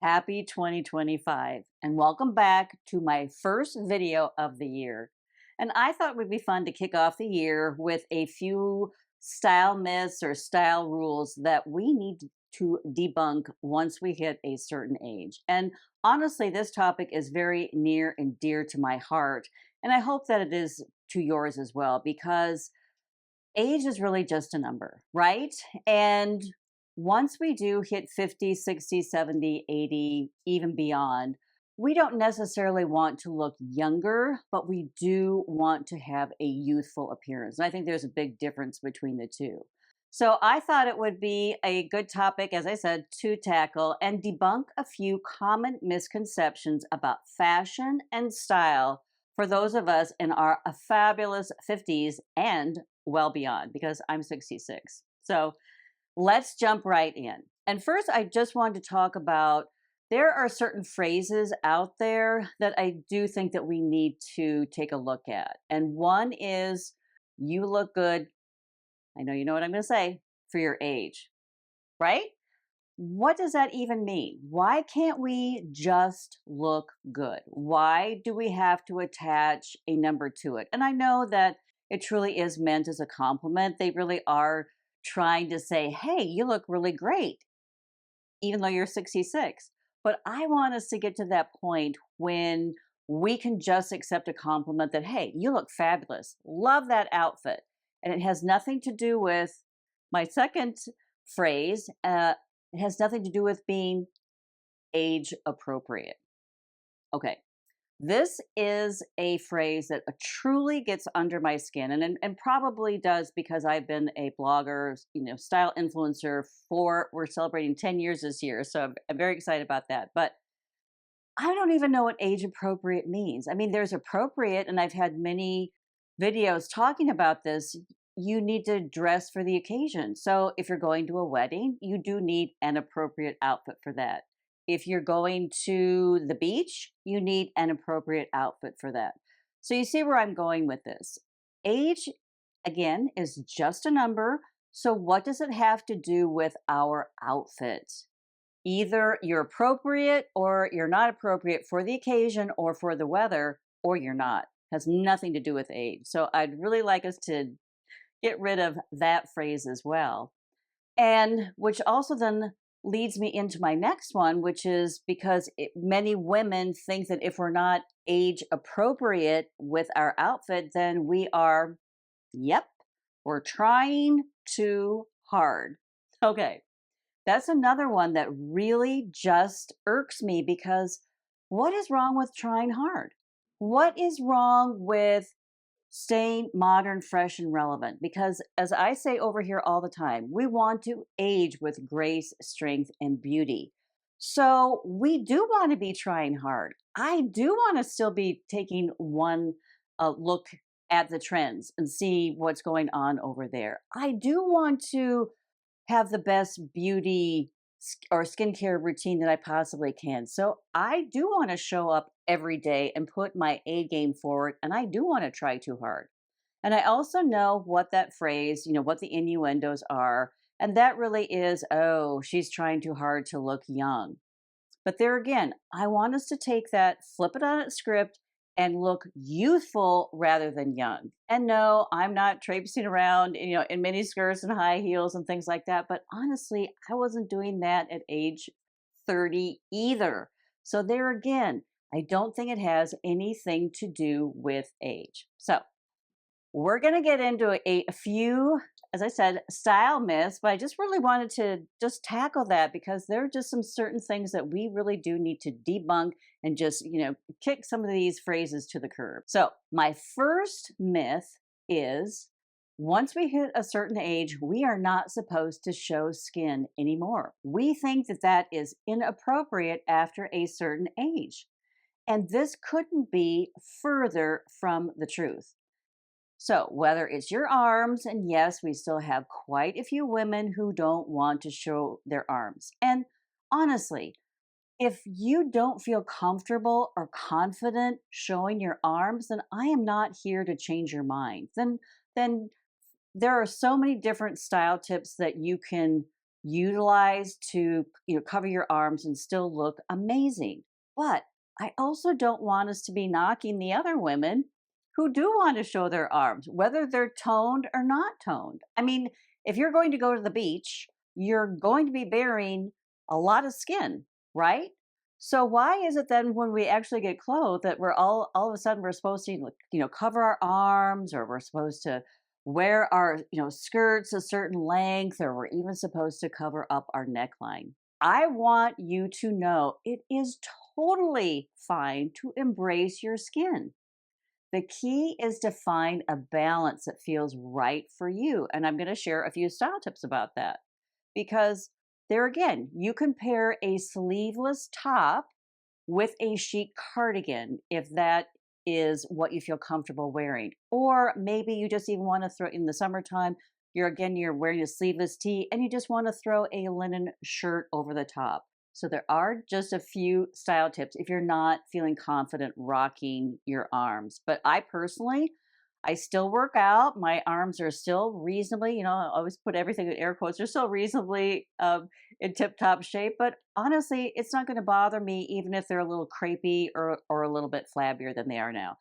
Happy 2025 and welcome back to my first video of the year. And I thought it would be fun to kick off the year with a few style myths or style rules that we need to debunk once we hit a certain age. And honestly, this topic is very near and dear to my heart. And I hope that it is to yours as well, because age is really just a number, right? And once we do hit 50, 60, 70, 80, even beyond, we don't necessarily want to look younger, but we do want to have a youthful appearance. And I think there's a big difference between the two. So I thought it would be a good topic, as I said, to tackle and debunk a few common misconceptions about fashion and style for those of us in our fabulous 50s and well beyond, because I'm 66. So let's jump right in. And first, I just wanted to talk about there are certain phrases out there that I do think that we need to take a look at. And one is, you look good. I know you know what I'm going to say, for your age, right? What does that even mean? Why can't we just look good? Why do we have to attach a number to it? And I know that it truly is meant as a compliment. They really are trying to say, hey, you look really great, even though you're 66. But I want us to get to that point when we can just accept a compliment that, hey, you look fabulous. Love that outfit. And it has nothing to do with my second phrase. It has nothing to do with being age appropriate. Okay. This is a phrase that truly gets under my skin and probably does, because I've been a blogger, style influencer we're celebrating 10 years this year. So I'm very excited about that. But I don't even know what age appropriate means. I mean, there's appropriate, and I've had many videos talking about this. You need to dress for the occasion. So if you're going to a wedding, you do need an appropriate outfit for that. If you're going to the beach, you need an appropriate outfit for that. So you see where I'm going with this. Age, again, is just a number. So what does it have to do with our outfit? Either you're appropriate or you're not appropriate for the occasion or for the weather, or you're not. Has nothing to do with age. So I'd really like us to get rid of that phrase as well. And which also then leads me into my next one, which is because many women think that if we're not age appropriate with our outfit, then we are, yep, we're trying too hard. Okay. That's another one that really just irks me, because what is wrong with trying hard? What is wrong with staying modern, fresh, and relevant? Because as I say over here all the time, we want to age with grace, strength, and beauty. So we do want to be trying hard. I do want to still be taking one look at the trends and see what's going on over there. I do want to have the best beauty or skincare routine that I possibly can. So I do want to show up every day and put my A game forward, and I do want to try too hard. And I also know what that phrase, what the innuendos are, and that really is, oh, she's trying too hard to look young. But there again, I want us to take that, flip it on its script, and look youthful rather than young. And no, I'm not traipsing around, in mini skirts and high heels and things like that. But honestly, I wasn't doing that at age 30 either. So there again, I don't think it has anything to do with age. So we're going to get into a few, as I said, style myths, but I just really wanted to just tackle that, because there are just some certain things that we really do need to debunk and just, kick some of these phrases to the curb. So my first myth is, once we hit a certain age, we are not supposed to show skin anymore. We think that that is inappropriate after a certain age. And this couldn't be further from the truth. So whether it's your arms, and yes, we still have quite a few women who don't want to show their arms. And honestly, if you don't feel comfortable or confident showing your arms, then I am not here to change your mind. Then there are so many different style tips that you can utilized to, cover your arms and still look amazing. But I also don't want us to be knocking the other women who do want to show their arms, whether they're toned or not toned. I mean, if you're going to go to the beach, you're going to be bearing a lot of skin, right? So why is it then when we actually get clothed that we're all of a sudden we're supposed to, cover our arms, or we're supposed to wear our, skirts a certain length, or we're even supposed to cover up our neckline? I want you to know it is totally fine to embrace your skin. The key is to find a balance that feels right for you. And I'm going to share a few style tips about that, because there again, you can pair a sleeveless top with a chic cardigan if that is what you feel comfortable wearing. Or maybe you just even want to throw in the summertime, you're wearing a sleeveless tee and you just want to throw a linen shirt over the top. So there are just a few style tips if you're not feeling confident rocking your arms. But I personally, I still work out. My arms are still reasonably, I always put everything in air quotes, they're still reasonably in tip top shape. But honestly, it's not going to bother me even if they're a little crepey or a little bit flabbier than they are now.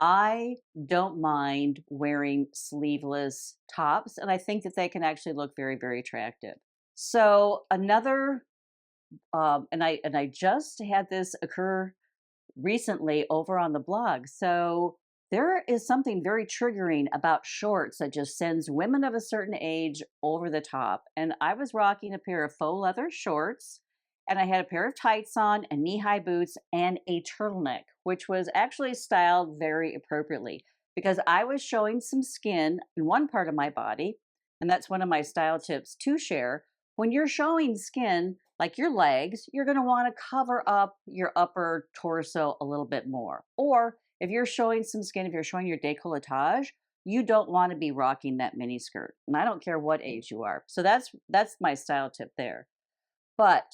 I don't mind wearing sleeveless tops, and I think that they can actually look very, very attractive. So another, and I just had this occur recently over on the blog. So there is something very triggering about shorts that just sends women of a certain age over the top. And I was rocking a pair of faux leather shorts, and I had a pair of tights on and knee-high boots and a turtleneck, which was actually styled very appropriately because I was showing some skin in one part of my body. And that's one of my style tips to share. When you're showing skin, like your legs, you're going to want to cover up your upper torso a little bit more. Or if you're showing some skin, if you're showing your décolletage, you don't want to be rocking that mini skirt. And I don't care what age you are. So that's my style tip there. But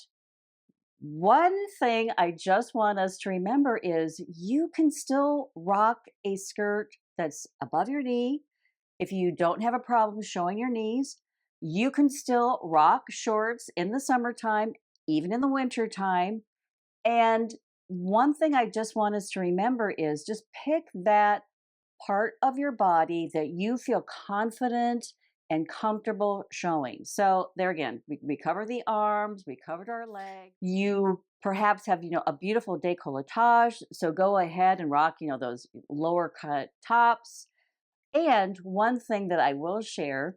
one thing I just want us to remember is you can still rock a skirt that's above your knee. If you don't have a problem showing your knees, you can still rock shorts in the summertime, even in the wintertime. And one thing I just want us to remember is just pick that part of your body that you feel confident and comfortable showing. So there again, we cover the arms, we covered our legs. You perhaps have, a beautiful décolletage. So go ahead and rock, those lower cut tops. And one thing that I will share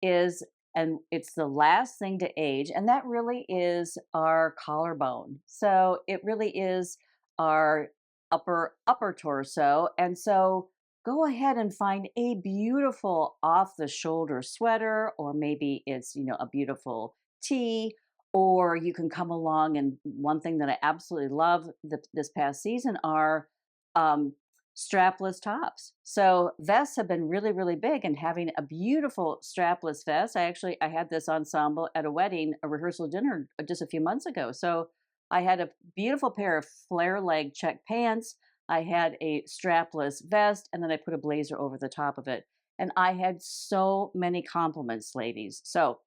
is, and it's the last thing to age, and that really is our collarbone. So it really is our upper torso. And so go ahead and find a beautiful off the shoulder sweater, or maybe it's, a beautiful tee, or you can come along. And one thing that I absolutely love this past season are um, strapless tops. So vests have been really, really big, and having a beautiful strapless vest. I had this ensemble at a wedding, a rehearsal dinner just a few months ago. So I had a beautiful pair of flare leg check pants. I had a strapless vest, and then I put a blazer over the top of it. And I had so many compliments, ladies. So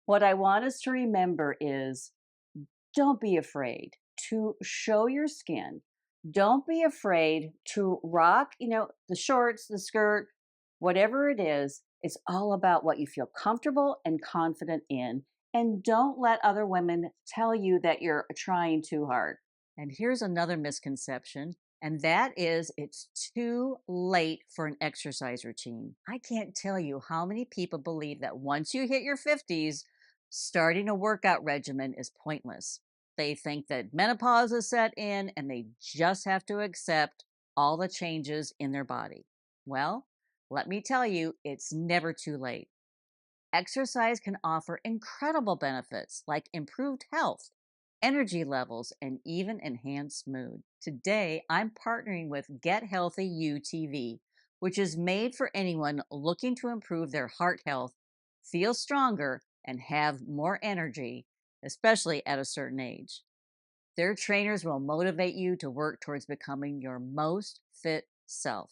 what I want us to remember is don't be afraid to show your skin. Don't be afraid to rock, the shorts, the skirt, whatever it is. It's all about what you feel comfortable and confident in. And don't let other women tell you that you're trying too hard. And here's another misconception, and that is it's too late for an exercise routine. I can't tell you how many people believe that once you hit your 50s, starting a workout regimen is pointless. They think that menopause is set in and they just have to accept all the changes in their body. Well, let me tell you, it's never too late. Exercise can offer incredible benefits like improved health, energy levels, and even enhanced mood. Today, I'm partnering with Get Healthy UTV, which is made for anyone looking to improve their heart health, feel stronger, and have more energy, especially at a certain age. Their trainers will motivate you to work towards becoming your most fit self.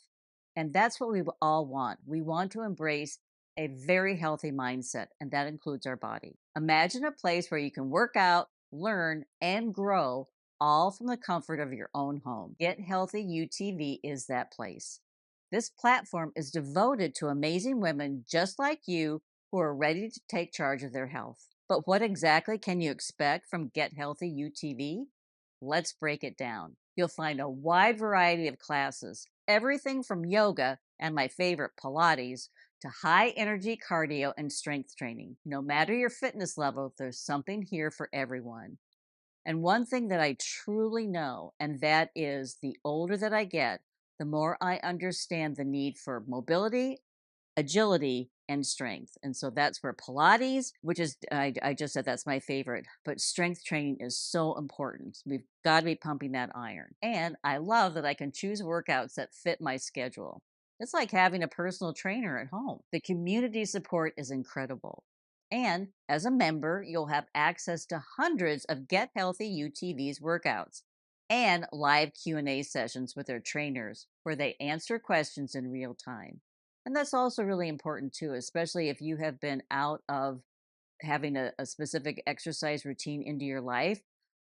And that's what we all want. We want to embrace a very healthy mindset, and that includes our body. Imagine a place where you can work out, learn, and grow all from the comfort of your own home. Get Healthy UTV is that place. This platform is devoted to amazing women just like you who are ready to take charge of their health. But what exactly can you expect from Get Healthy UTV? Let's break it down. You'll find a wide variety of classes, everything from yoga and my favorite, Pilates, to high energy cardio and strength training. No matter your fitness level, there's something here for everyone. And one thing that I truly know, and that is the older that I get, the more I understand the need for mobility, agility, and strength. And so that's where Pilates, which is, I just said that's my favorite, but strength training is so important. We've got to be pumping that iron. And I love that I can choose workouts that fit my schedule. It's like having a personal trainer at home. The community support is incredible. And as a member, you'll have access to hundreds of Get Healthy UTV's workouts and live Q&A sessions with their trainers where they answer questions in real time. And that's also really important too, especially if you have been out of having a specific exercise routine into your life.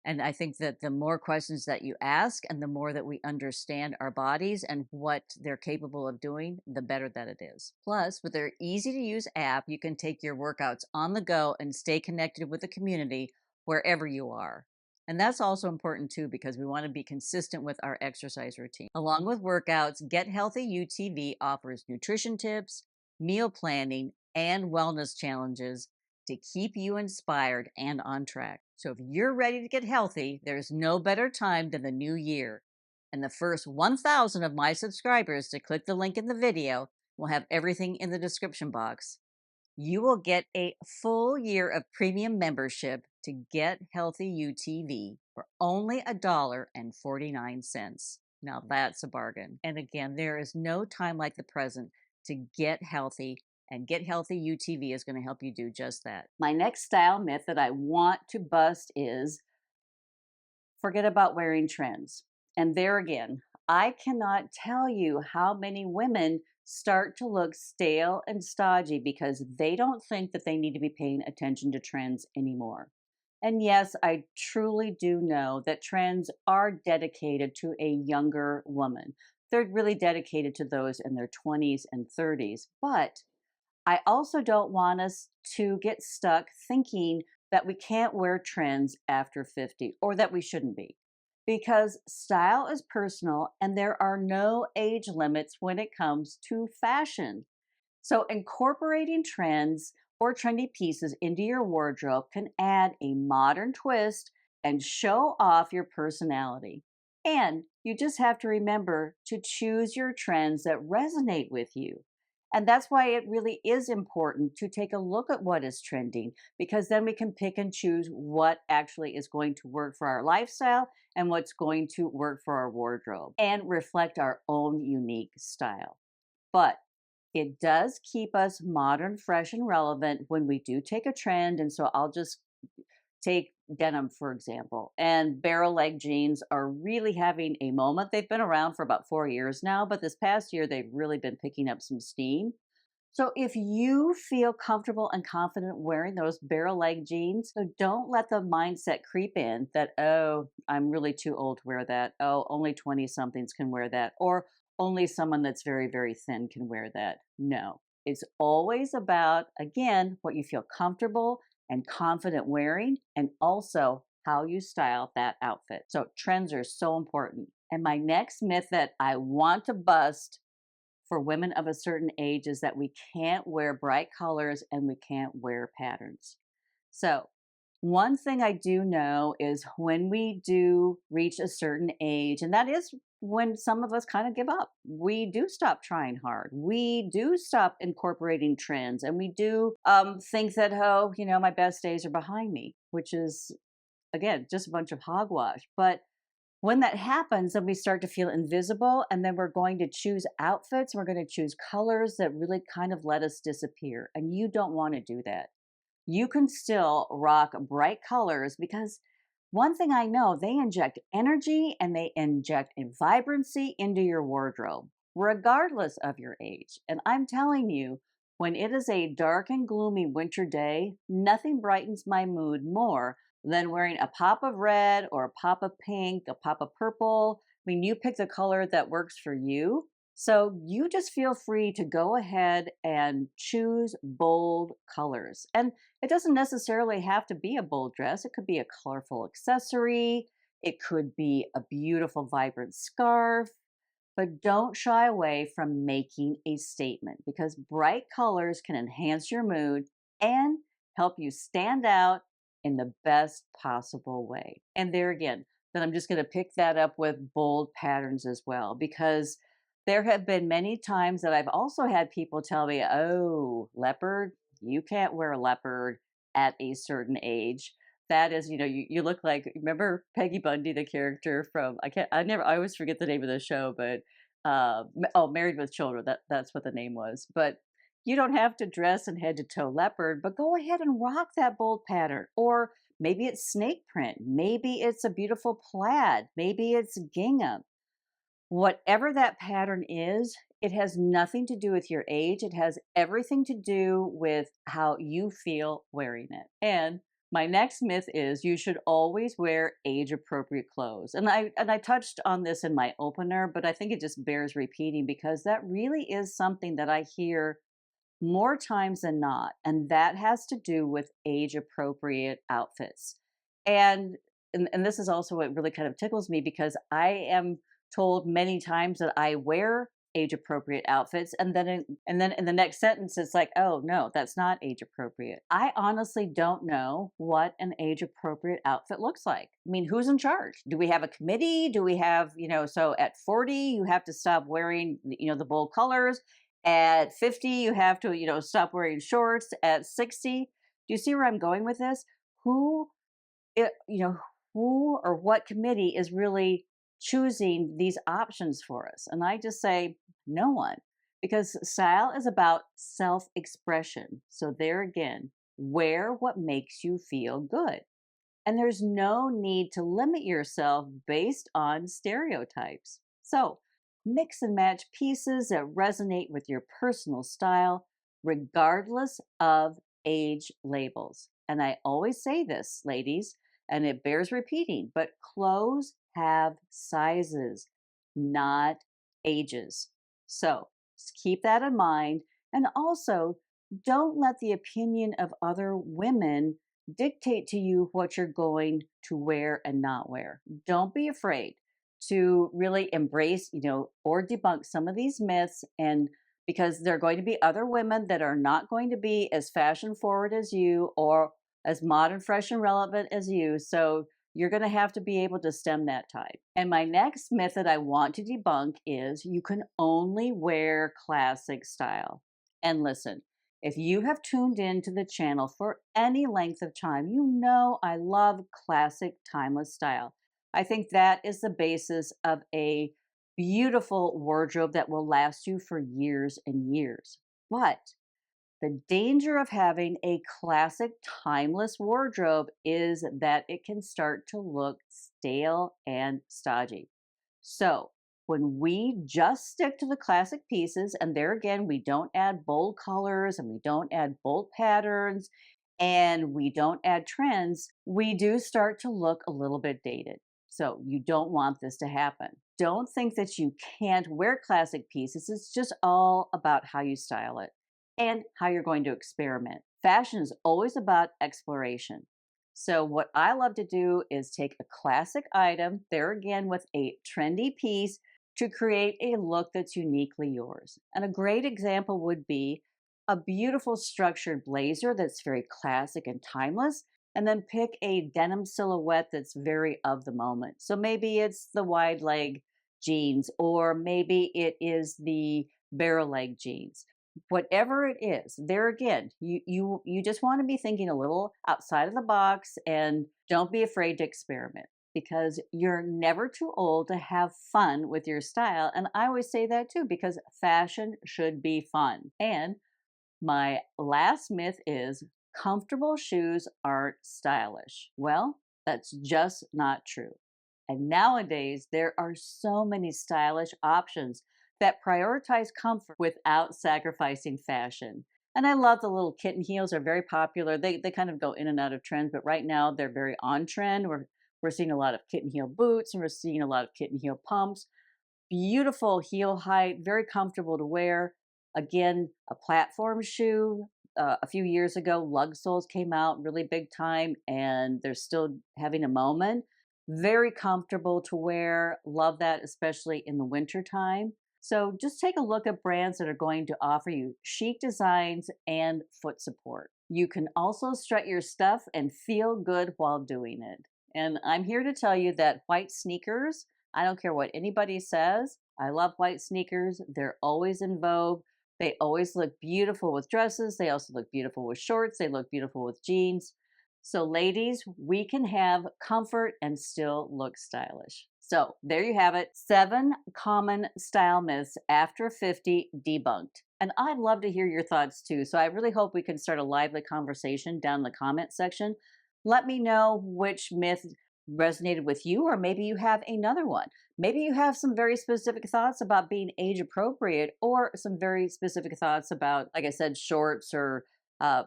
And I think that the more questions that you ask and the more that we understand our bodies and what they're capable of doing, the better that it is. Plus, with their easy to use app, you can take your workouts on the go and stay connected with the community wherever you are. And that's also important too, because we want to be consistent with our exercise routine. Along with workouts, Get Healthy UTV offers nutrition tips, meal planning, and wellness challenges to keep you inspired and on track. So if you're ready to get healthy, there's no better time than the new year. And the first 1,000 of my subscribers to click the link in the video will have everything in the description box. You will get a full year of premium membership to Get Healthy UTV for only $1.49. Now that's a bargain. And again, there is no time like the present to get healthy, and Get Healthy UTV is going to help you do just that. My next style myth that I want to bust is forget about wearing trends. And there again, I cannot tell you how many women start to look stale and stodgy because they don't think that they need to be paying attention to trends anymore. And yes, I truly do know that trends are dedicated to a younger woman. They're really dedicated to those in their 20s and 30s. But I also don't want us to get stuck thinking that we can't wear trends after 50 or that we shouldn't be. Because style is personal and there are no age limits when it comes to fashion. So, incorporating trends or trendy pieces into your wardrobe can add a modern twist and show off your personality. And you just have to remember to choose your trends that resonate with you. And that's why it really is important to take a look at what is trending, because then we can pick and choose what actually is going to work for our lifestyle and what's going to work for our wardrobe and reflect our own unique style. But it does keep us modern, fresh, and relevant when we do take a trend. And so I'll just take denim, for example, and barrel leg jeans are really having a moment. They've been around for about 4 years now, but this past year they've really been picking up some steam. So if you feel comfortable and confident wearing those barrel leg jeans, so don't let the mindset creep in that, oh, I'm really too old to wear that. Oh, only 20 somethings can wear that. Or only someone that's very, very thin can wear that. No, it's always about, again, what you feel comfortable and confident wearing, and also how you style that outfit. So trends are so important. And my next myth that I want to bust for women of a certain age is that we can't wear bright colors and we can't wear patterns. So one thing I do know is when we do reach a certain age, and that is when some of us kind of give up, we do stop trying hard. We do stop incorporating trends, and we do think that, oh, my best days are behind me, which is, again, just a bunch of hogwash. But when that happens, then we start to feel invisible, and then we're going to choose outfits, we're going to choose colors that really kind of let us disappear. And you don't want to do that. You can still rock bright colors because one thing I know, they inject energy and they inject a vibrancy into your wardrobe, regardless of your age. And I'm telling you, When it is a dark and gloomy winter day, nothing brightens my mood more than wearing a pop of red or a pop of pink, a pop of purple. I mean, you pick the color that works for you. So you just feel free to go ahead and choose bold colors. And it doesn't necessarily have to be a bold dress, it could be a colorful accessory, it could be a beautiful, vibrant scarf. But don't shy away from making a statement because bright colors can enhance your mood and help you stand out in the best possible way. And there again, then I'm just going to pick that up with bold patterns as well because there have been many times that I've also had people tell me, oh, leopard, you can't wear leopard at a certain age. That is, you look like, remember Peggy Bundy, the character from, I always forget the name of the show, but Married with Children, that's what the name was. But you don't have to dress in head to toe leopard, but go ahead and rock that bold pattern. Or maybe it's snake print, maybe it's a beautiful plaid, maybe it's gingham. Whatever that pattern is, it has nothing to do with your age. It has everything to do with how you feel wearing it. And my next myth is you should always wear age appropriate clothes. And I touched on this in my opener, but I think it just bears repeating because that really is something that I hear more times than not, and that has to do with age appropriate outfits. And this is also what really kind of tickles me because I am told many times that I wear age appropriate outfits, and then in the next sentence it's like, oh no, that's not age appropriate. I honestly don't know what an age appropriate outfit looks like. I mean, who's in charge? Do we have a committee? Do we have, so at 40 you have to stop wearing the bold colors. At 50, you have to, stop wearing shorts. At 60, do you see where I'm going with this? Who, it, you know, who or what committee is really choosing these options for us? And I just say, no one, because style is about self expression. So, there again, wear what makes you feel good. And there's no need to limit yourself based on stereotypes. So, mix and match pieces that resonate with your personal style, regardless of age labels. And I always say this, ladies, and it bears repeating, but clothes have sizes, not ages. So, just keep that in mind. And also, don't let the opinion of other women dictate to you what you're going to wear and not wear. Don't be afraid to really embrace, or debunk some of these myths, and because there are going to be other women that are not going to be as fashion forward as you or as modern, fresh, and relevant as you. So you're going to have to be able to stem that tide. And my next myth that I want to debunk is you can only wear classic style. And listen, if you have tuned into the channel for any length of time, you know I love classic timeless style. I think that is the basis of a beautiful wardrobe that will last you for years and years. But the danger of having a classic timeless wardrobe is that it can start to look stale and stodgy. So, when we just stick to the classic pieces, and there again, we don't add bold colors and we don't add bold patterns and we don't add trends, we do start to look a little bit dated. So, you don't want this to happen. Don't think that you can't wear classic pieces. It's just all about how you style it and how you're going to experiment. Fashion is always about exploration. So, what I love to do is take a classic item, there again with a trendy piece, to create a look that's uniquely yours. And a great example would be a beautiful structured blazer that's very classic and timeless, and then pick a denim silhouette that's very of the moment. So, maybe it's the wide leg jeans, or maybe it is the barrel leg jeans. Whatever it is, there again, you just want to be thinking a little outside of the box, and don't be afraid to experiment because you're never too old to have fun with your style. And I always say that too because fashion should be fun. And my last myth is comfortable shoes aren't stylish. Well, that's just not true. And nowadays, there are so many stylish options that prioritize comfort without sacrificing fashion. And I love the little kitten heels. They're very popular. They kind of go in and out of trends, but right now they're very on trend. We're seeing a lot of kitten heel boots and we're seeing a lot of kitten heel pumps. Beautiful heel height, very comfortable to wear. Again, a platform shoe. A few years ago, lug soles came out really big time, and they're still having a moment. Very comfortable to wear. Love that, especially in the winter time. So just take a look at brands that are going to offer you chic designs and foot support. You can also strut your stuff and feel good while doing it. And I'm here to tell you that white sneakers, I don't care what anybody says, I love white sneakers. They're always in vogue. They always look beautiful with dresses. They also look beautiful with shorts. They look beautiful with jeans. So, ladies, we can have comfort and still look stylish. So, there you have it, 7 common style myths after 50 debunked. And I'd love to hear your thoughts too. So, I really hope we can start a lively conversation down in the comment section. Let me know which myth resonated with you, or maybe you have another one. Maybe you have some very specific thoughts about being age appropriate, or some very specific thoughts about, like I said, shorts or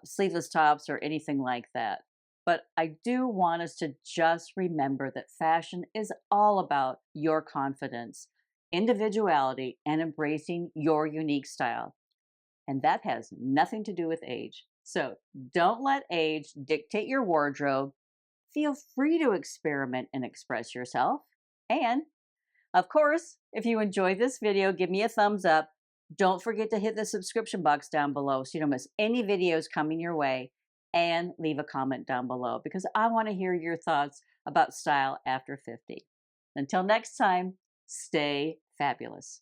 sleeveless tops or anything like that. But I do want us to just remember that fashion is all about your confidence, individuality, and embracing your unique style. And that has nothing to do with age. So don't let age dictate your wardrobe. Feel free to experiment and express yourself. And of course, if you enjoyed this video, give me a thumbs up. Don't forget to hit the subscription box down below so you don't miss any videos coming your way. And leave a comment down below because I want to hear your thoughts about style after 50. Until next time, stay fabulous.